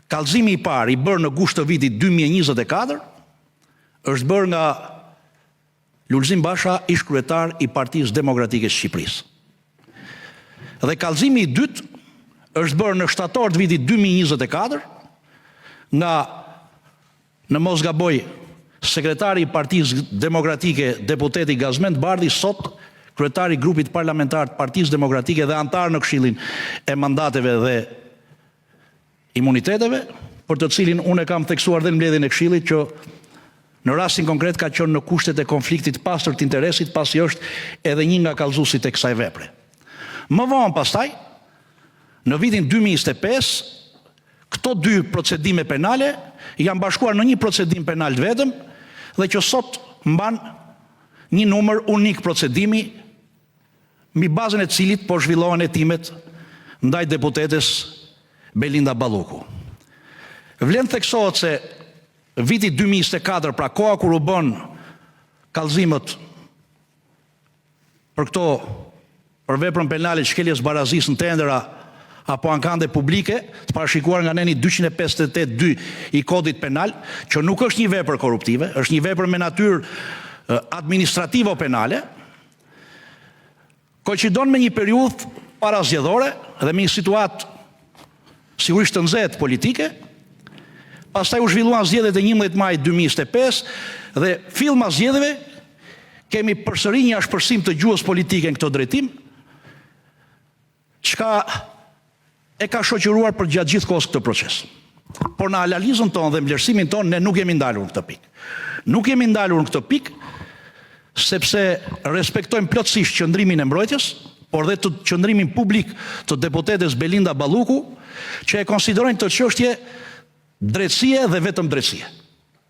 Kallëzimi i parë i bërë në gusht të vitit 2024 është bërë nga Lulzim Basha, ish kryetar i Partisë Demokratike të Shqipërisë. Dhe kallëzimi i dytë është bërë në shtator të vitit 2024 nga, në mos gaboj, sekretari i Partisë Demokratike, deputeti Gazmend Bardhi, sot kryetari i grupit parlamentar të Partisë Demokratike dhe antar në Këshillin e Mandateve dhe Imuniteteve, për të cilin unë e kam theksuar dhe në mbledhjen e Këshillit që në rastin konkret ka qenë në kushtet e konfliktit pastër të interesit, pasi është edhe një nga kallëzuesit e kësaj vepre. Më vonë pastaj, në vitin 2025, këto dy procedime penale janë bashkuar në një procedim penal të vetëm, dhe që sot mban një numër unik procedimi, mbi bazën e cilit po zhvillohen hetimet ndaj deputetes Belinda Balluku. Vlen theksohet se viti 2024, pra koha kur u bën kallëzimet për veprën penale shkeljes barazisë në tendera apo ankande publike, të parashikuar nga neni 258.2 i kodit penal, që nuk është një vepër korruptive, është një vepër me natyrë administrativo penale, koincidon me një periudhë parazgjedhore dhe me një situatë sigurisht të nxehtë politike. Pastaj u zhvilluan zgjedhjet e 11 majit 2025 dhe fillma zgjedhjeve kemi përsëri një ashpërsim të gjuhës politike në këtë drejtim, çka e ka shoqëruar për gjatë gjithë kohës këtë proces. Por në analizën tonë dhe vlerësimin tonë ne nuk jemi ndalur në këtë pikë. Nuk jemi ndalur në këtë pikë sepse respektojmë plotësisht qëndrimin e mbrojtjes, por dhe të qëndrimin publik të deputetes Belinda Balluku, që e konsiderojnë këtë çështje drejtësie dhe vetëm drejtësie.